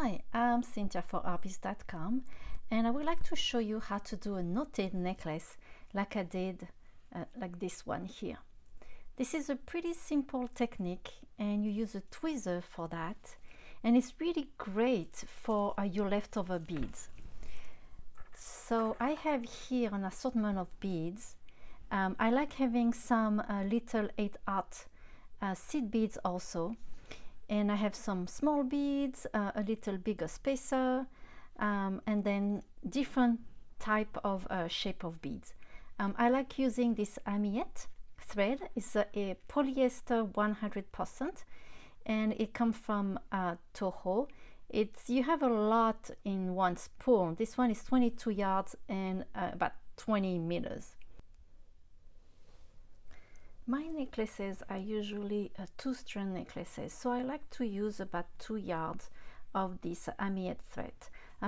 Hi, I'm Cynthia for artpiece.com, and I would like to show you how to do a knotted necklace like I did, like this one here. This is a pretty simple technique and you use a tweezer for that, and it's really great for your leftover beads. So I have here an assortment of beads. I like having some little 8-aught seed beads also. And I have some small beads, a little bigger spacer, and then different type of shape of beads. I like using this Amiet thread. It's a polyester 100%, and it comes from TOHO. You have a lot in one spool. This one is 22 yards and about 20 meters. My necklaces are usually 2-strand necklaces, so I like to use about 2 yards of this Amiet thread.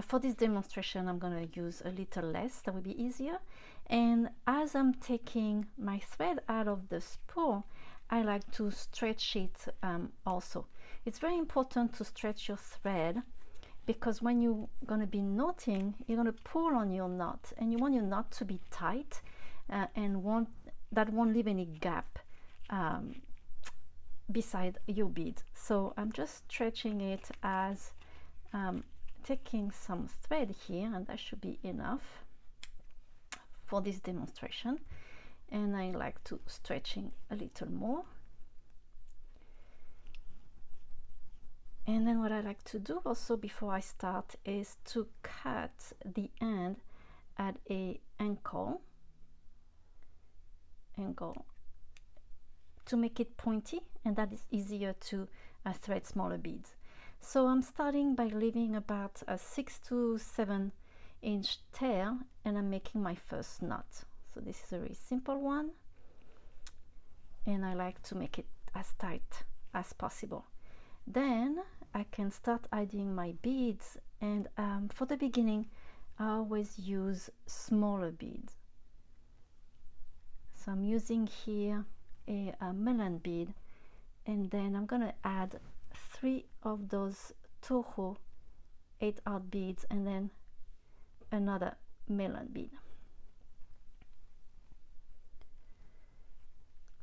For this demonstration, I'm going to use a little less, that will be easier. And as I'm taking my thread out of the spool, I like to stretch it also. It's very important to stretch your thread, because when you're going to be knotting, you're going to pull on your knot, and you want your knot to be tight and that won't leave any gap beside your bead. So I'm just stretching it as taking some thread here, and that should be enough for this demonstration. And I like to stretching a little more. And then what I like to do also before I start is to cut the end at a angle to make it pointy, and that is easier to thread smaller beads. So I'm starting by leaving about a 6 to 7 inch tail, and I'm making my first knot. So this is a very simple one, and I like to make it as tight as possible. Then I can start adding my beads, and for the beginning I always use smaller beads. So I'm using here a melon bead, and then I'm going to add 3 of those TOHO 8-aught beads, and then another melon bead.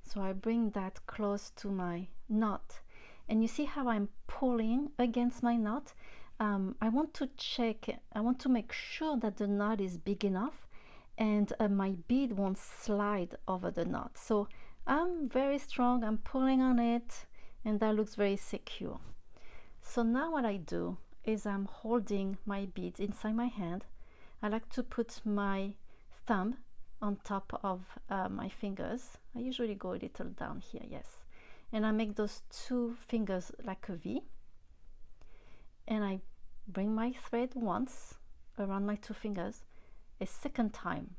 So I bring that close to my knot, and you see how I'm pulling against my knot. I want to make sure that the knot is big enough, and my bead won't slide over the knot. So I'm very strong, I'm pulling on it, and that looks very secure. So now what I do is I'm holding my beads inside my hand. I like to put my thumb on top of my fingers. I usually go a little down here, yes. And I make those 2 fingers like a V. And I bring my thread once around my 2 fingers, a second time,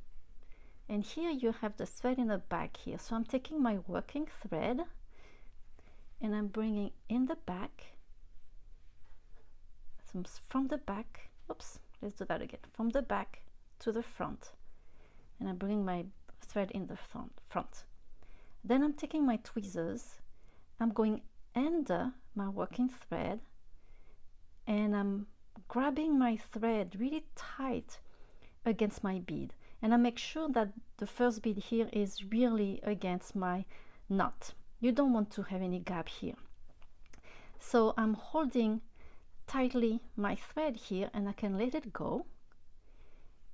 and here you have the thread in the back here. So I'm taking my working thread and I'm bringing in the back, so from the back, oops, let's do that again, from the back to the front, and I'm bringing my thread in the front. Then I'm taking my tweezers, I'm going under my working thread, and I'm grabbing my thread really tight against my bead, and I make sure that the first bead here is really against my knot. You don't want to have any gap here. So I'm holding tightly my thread here, and I can let it go,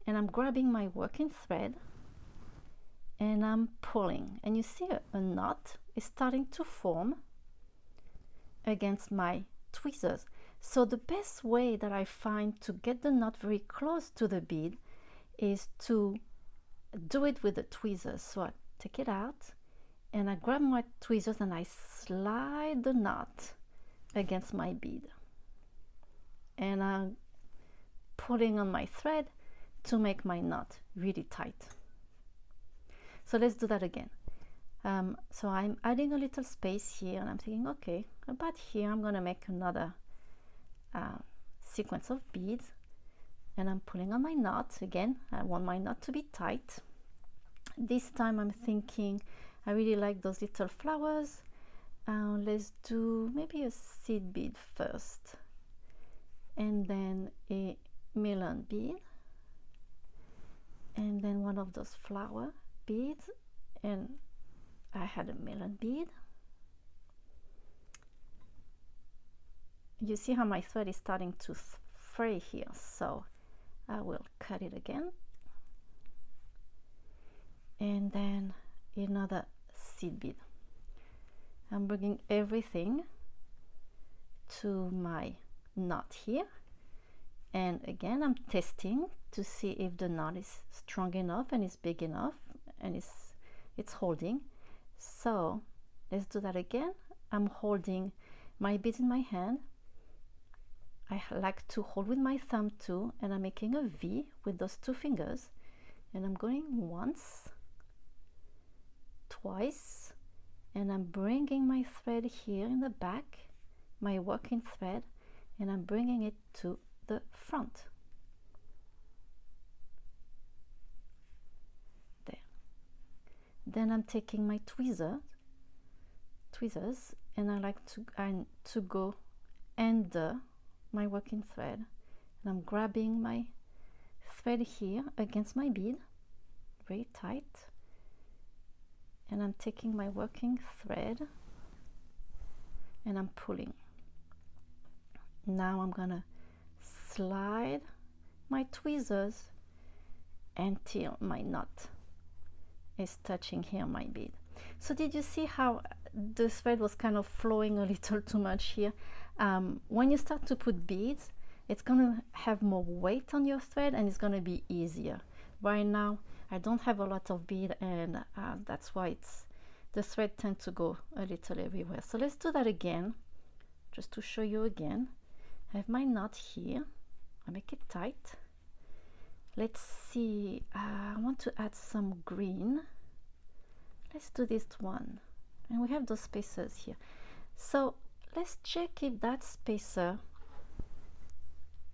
and I'm grabbing my working thread and I'm pulling, and you see a knot is starting to form against my tweezers. So the best way that I find to get the knot very close to the bead is to do it with the tweezers. So I take it out and I grab my tweezers and I slide the knot against my bead, and I'm pulling on my thread to make my knot really tight. So let's do that again. So I'm adding a little space here, and I'm thinking, okay, about here I'm going to make another sequence of beads, and I'm pulling on my knot again. I want my knot to be tight. This time I'm thinking I really like those little flowers. Let's do maybe a seed bead first, and then a melon bead, and then one of those flower beads, and I had a melon bead. You see how my thread is starting to fray here, so I will cut it again. And then another seed bead. I'm bringing everything to my knot here, and again I'm testing to see if the knot is strong enough and is big enough and it's holding. So let's do that again. I'm holding my bead in my hand. I like to hold with my thumb too, and I'm making a V with those two fingers, and I'm going once, twice, and I'm bringing my thread here in the back, my working thread, and I'm bringing it to the front. There. Then I'm taking my tweezers, and I like to go under my working thread, and I'm grabbing my thread here against my bead very tight, and I'm taking my working thread and I'm pulling. Now I'm gonna slide my tweezers until my knot is touching here my bead. So did you see how the thread was kind of flowing a little too much here? When you start to put beads, it's gonna have more weight on your thread and it's gonna be easier. Right now I don't have a lot of bead, and that's why the thread tends to go a little everywhere. So let's do that again, just to show you again. I have my knot here. I make it tight. Let's see, I want to add some green. Let's do this one, and we have those spacers here. So let's check if that spacer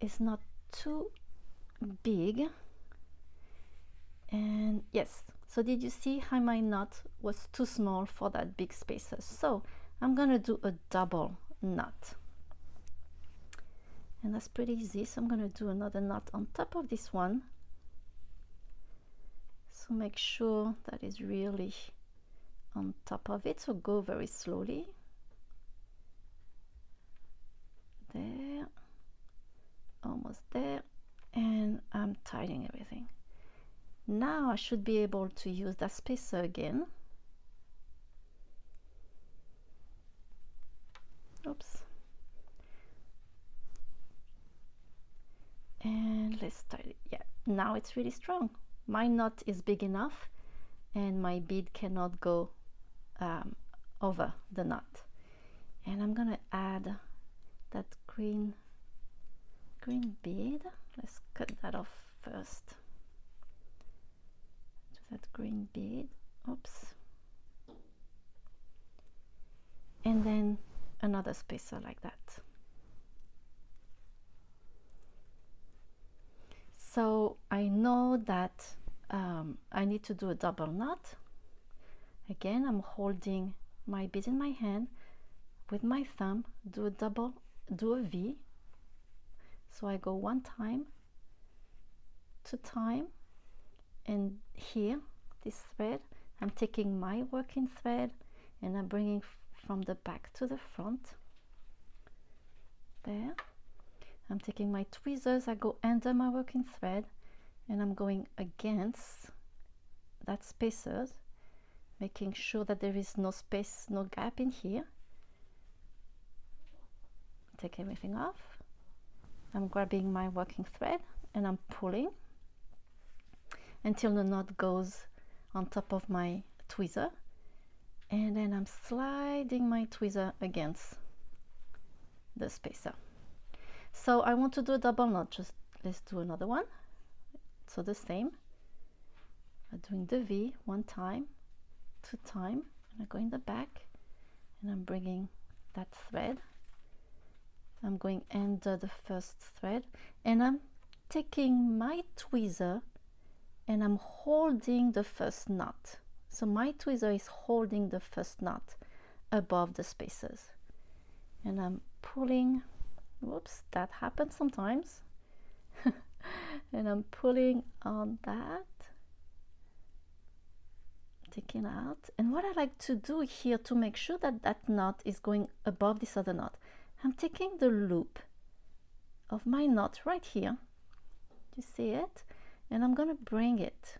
is not too big. And yes, so did you see how my knot was too small for that big spacer? So I'm gonna do a double knot, and that's pretty easy. So I'm gonna do another knot on top of this one, so make sure that is really on top of it. So go very slowly. There, almost there, and I'm tightening everything. Now I should be able to use that spacer again. Oops. And let's tighten it. Yeah, now it's really strong. My knot is big enough and my bead cannot go over the knot. And I'm gonna add that green bead. Let's cut that off first. That green bead, oops, and then another spacer like that. So I know that I need to do a double knot. Again, I'm holding my bead in my hand with my thumb, do a V. So I go one time, two time, and here this thread, I'm taking my working thread and I'm bringing from the back to the front. There. I'm taking my tweezers, I go under my working thread and I'm going against that spacers, making sure that there is no space, no gap in here. Take everything off. I'm grabbing my working thread and I'm pulling until the knot goes on top of my tweezer, and then I'm sliding my tweezer against the spacer. So I want to do a double knot, just let's do another one. So the same, I'm doing the V one time, two time, and I go in the back and I'm bringing that thread, I'm going under the first thread and I'm taking my tweezer and I'm holding the first knot. So my tweezer is holding the first knot above the spacers, and I'm pulling Whoops, that happens sometimes. And I'm pulling on that, taking out. And what I like to do here to make sure that that knot is going above this other knot, I'm taking the loop of my knot right here, you see it, and I'm gonna bring it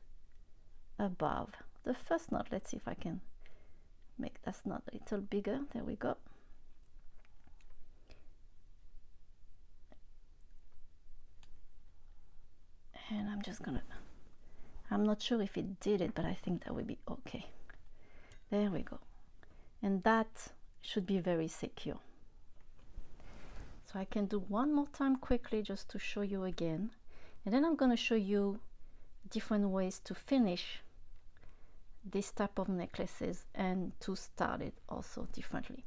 above the first knot. Let's see if I can make that knot a little bigger. There we go. And I'm just gonna, I'm not sure if it did it, but I think that would be okay. There we go. And that should be very secure. So I can do one more time quickly just to show you again. And then I'm going to show you different ways to finish this type of necklaces and to start it also differently.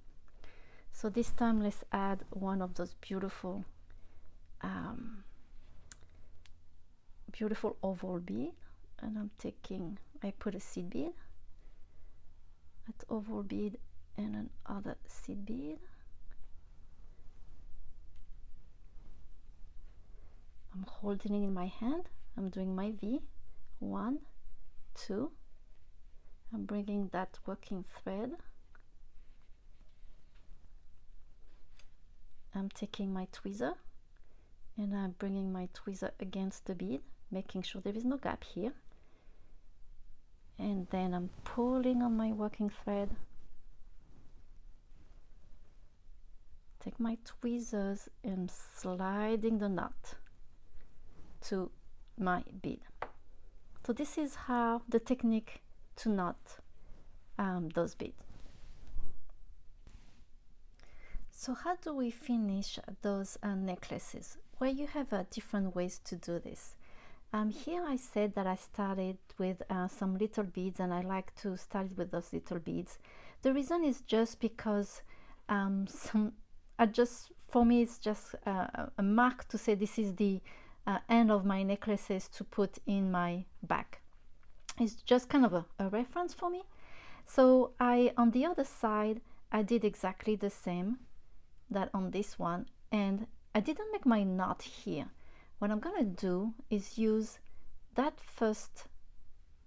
So this time let's add one of those beautiful beautiful oval bead, and I'm taking, I put a seed bead, that oval bead, and another seed bead. I'm holding it in my hand, I'm doing my V, 1, 2, I'm bringing that working thread, I'm taking my tweezer, and I'm bringing my tweezer against the bead, making sure there is no gap here, and then I'm pulling on my working thread, take my tweezers and sliding the knot to my bead. So this is how the technique to knot those beads. So how do we finish those necklaces? Well, you have different ways to do this. Here I said that I started with some little beads, and I like to start with those little beads. The reason is just because for me it's just a mark to say this is the end of my necklaces to put in my bag. It's just kind of a reference for me. So on the other side I did exactly the same that on this one, and I didn't make my knot here. What I'm gonna do is use that first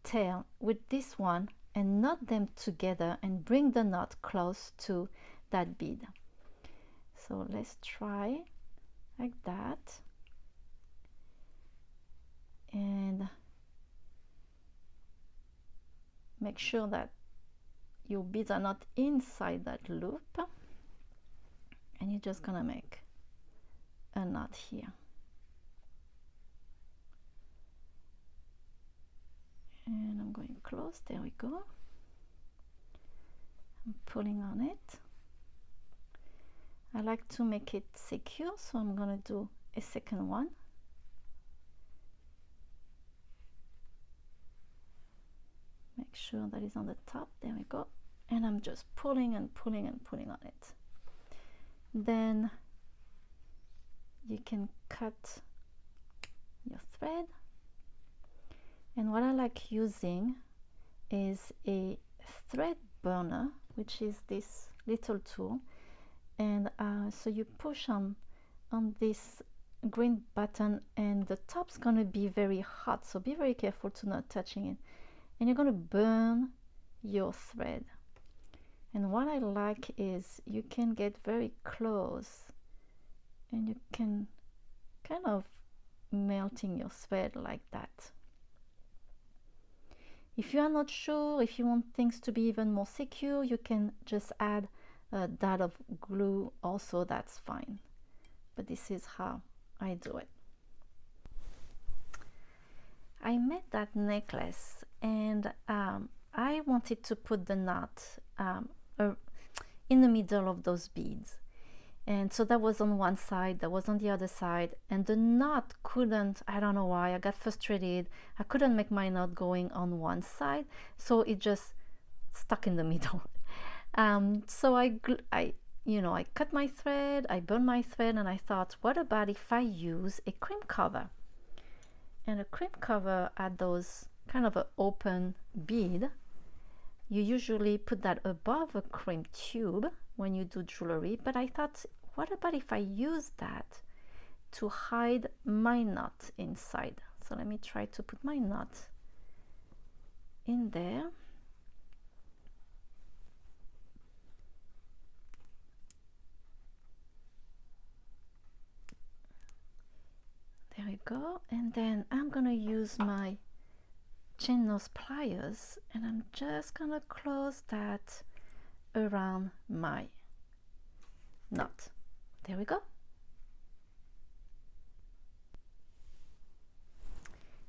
tail with this one and knot them together and bring the knot close to that bead. So let's try like that, and make sure that your beads are not inside that loop, and you're just gonna make a knot here. And I'm going close, there we go. I'm pulling on it. I like to make it secure, so I'm gonna do a second one. Make sure that is on the top, there we go. And I'm just pulling and pulling and pulling on it. Then you can cut your thread. And what I like using is a thread burner, which is this little tool. And so you push on this green button, and the top's gonna be very hot, so be very careful to not touching it. And you're gonna burn your thread. And what I like is you can get very close, and you can kind of melting your thread like that. If you are not sure, if you want things to be even more secure, you can just add a dot of glue also, that's fine. But this is how I do it. I made that necklace, and I wanted to put the knot in the middle of those beads. And so that was on one side, that was on the other side, and the knot couldn't, I don't know why, I got frustrated. I couldn't make my knot going on one side, so it just stuck in the middle. So I cut my thread, I burned my thread, and I thought, what about if I use a crimp cover? And a crimp cover at those kind of an open bead, you usually put that above a crimp tube when you do jewelry, but I thought, what about if I use that to hide my knot inside? So let me try to put my knot in there. There we go. And then I'm gonna use my chain nose pliers and I'm just gonna close that around my knot. There we go.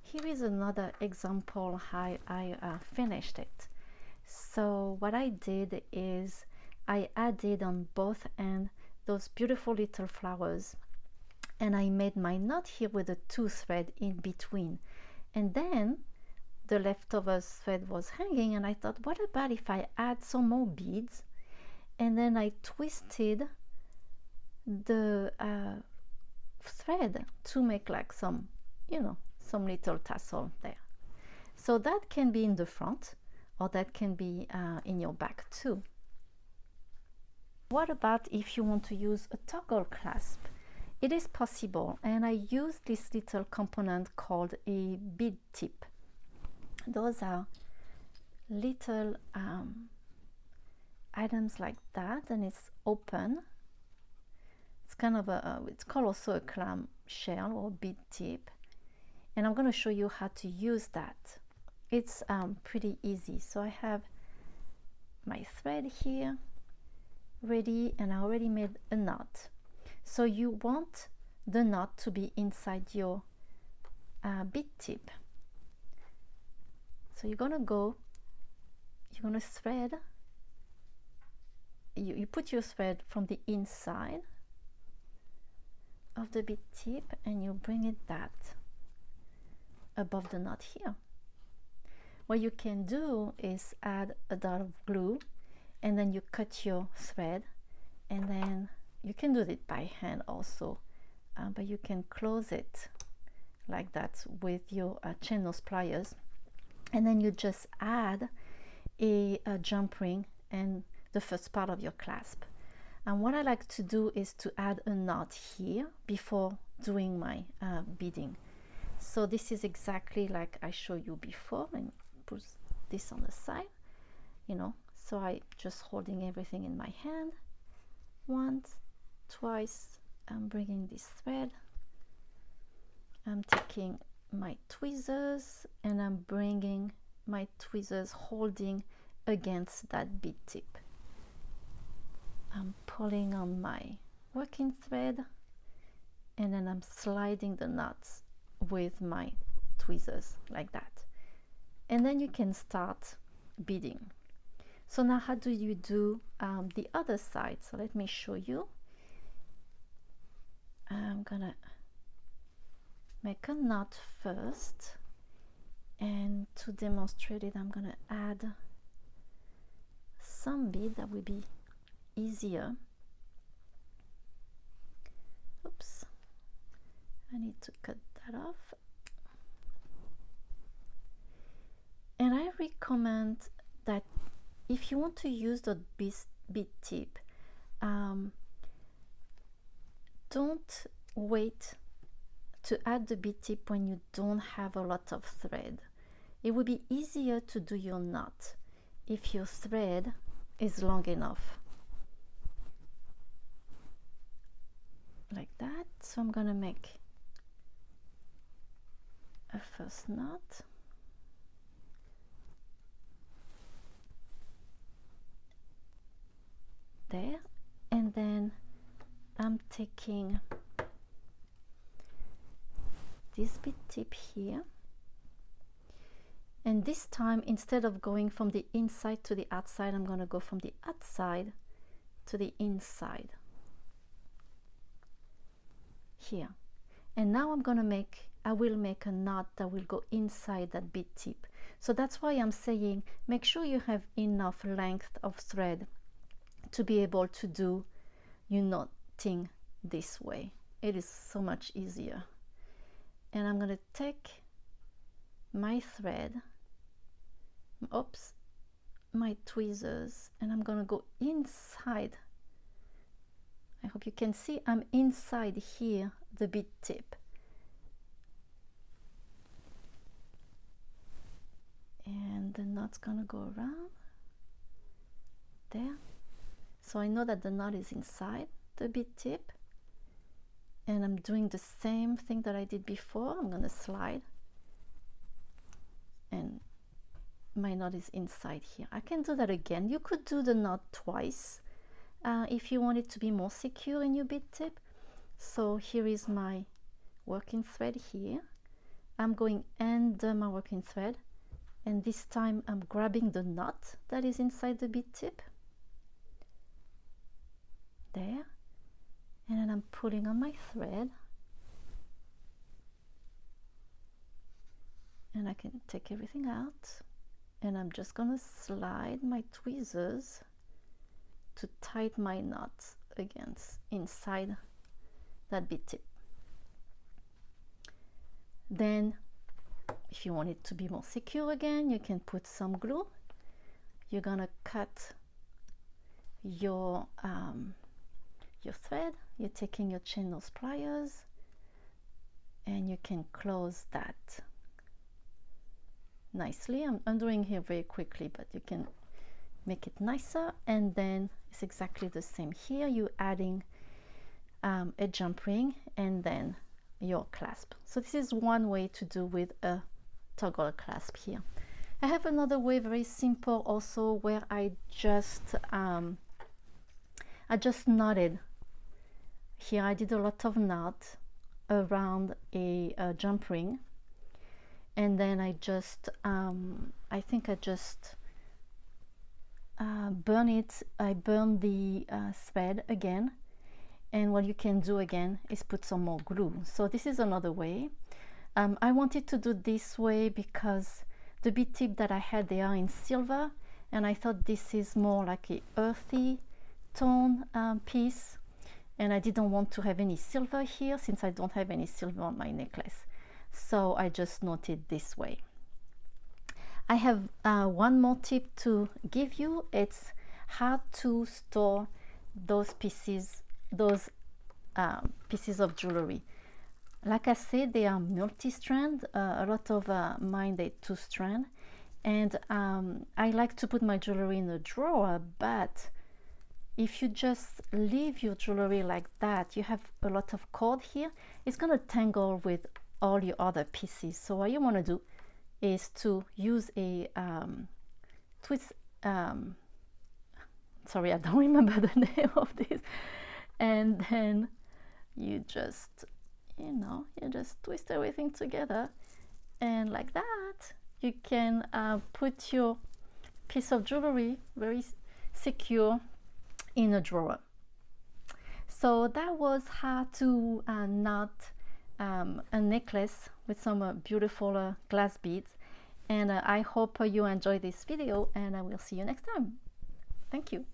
Here is another example how I finished it. So what I did is I added on both ends those beautiful little flowers, and I made my knot here with a 2 thread in between, and then the leftover thread was hanging, and I thought, what about if I add some more beads? And then I twisted the thread to make like some, you know, some little tassel there. So that can be in the front, or that can be in your back too. What about if you want to use a toggle clasp? It is possible, and I use this little component called a bead tip. Those are little items like that, and it's open. It's kind of it's called also a clam shell or bead tip, and I'm going to show you how to use that. It's pretty easy. So I have my thread here ready, and I already made a knot. So you want the knot to be inside your bead tip. So you're gonna thread, you put your thread from the inside of the bead tip and you bring it that above the knot here. What you can do is add a dot of glue, and then you cut your thread, and then you can do it by hand also, but you can close it like that with your chain nose pliers, and then you just add a jump ring and the first part of your clasp. And what I like to do is to add a knot here before doing my beading. So this is exactly like I showed you before, and put this on the side, you know. So I just holding everything in my hand, once, twice. I'm bringing this thread, I'm taking my tweezers, and I'm bringing my tweezers holding against that bead tip. I'm pulling on my working thread, and then I'm sliding the knots with my tweezers like that, and then you can start beading. So now how do you do the other side? So let me show you. I'm gonna make a knot first, and to demonstrate it I'm gonna add some bead. That will be easier. Oops, I need to cut that off. And I recommend that if you want to use the bead tip, don't wait to add the bead tip when you don't have a lot of thread. It would be easier to do your knot if your thread is long enough, like that. So I'm gonna make a first knot. There, and then I'm taking this bead tip here, and this time instead of going from the inside to the outside, I'm going to go from the outside to the inside here. And now I will make a knot that will go inside that bead tip. So that's why I'm saying make sure you have enough length of thread to be able to do your knotting this way. It is so much easier. And I'm going to take my thread, my tweezers, and I'm going to go inside. I hope you can see I'm inside here the bead tip. And the knot's gonna go around there. So I know that the knot is inside the bead tip, and I'm doing the same thing that I did before. I'm gonna slide, and my knot is inside here. I can do that again. You could do the knot twice if you want it to be more secure in your bead tip. So here is my working thread here. I'm going under my working thread, and this time I'm grabbing the knot that is inside the bead tip there, and then I'm pulling on my thread, and I can take everything out, and I'm just gonna slide my tweezers to tighten my knot against inside that bead tip. Then if you want it to be more secure again, you can put some glue. You're gonna cut your thread. You're taking your chain nose pliers, and you can close that nicely. I'm undoing here very quickly, but you can make it nicer. And then it's exactly the same here. You're adding a jump ring and then your clasp. So this is one way to do with a toggle clasp here. I have another way, very simple also, where I just knotted here. I did a lot of knot around a jump ring, and then I just I think I just burn it. I burn the thread again, and what you can do again is put some more glue. So this is another way. I wanted to do this way because the bead tip that I had, they are in silver, and I thought this is more like a earthy tone piece, and I didn't want to have any silver here since I don't have any silver on my necklace. So I just knotted this way. I have one more tip to give you. It's how to store those pieces of jewelry. Like I said, they are multi-strand. A lot of mine, they 2-strand, and I like to put my jewelry in a drawer, but if you just leave your jewelry like that, you have a lot of cord here, it's going to tangle with all your other pieces. So what you want to do is to use a twist, sorry, I don't remember the name of this, and then you just, you just twist everything together, and like that you can put your piece of jewelry very secure in a drawer. So that was how to knot a necklace with some beautiful glass beads, and I hope you enjoyed this video, and I will see you next time. Thank you.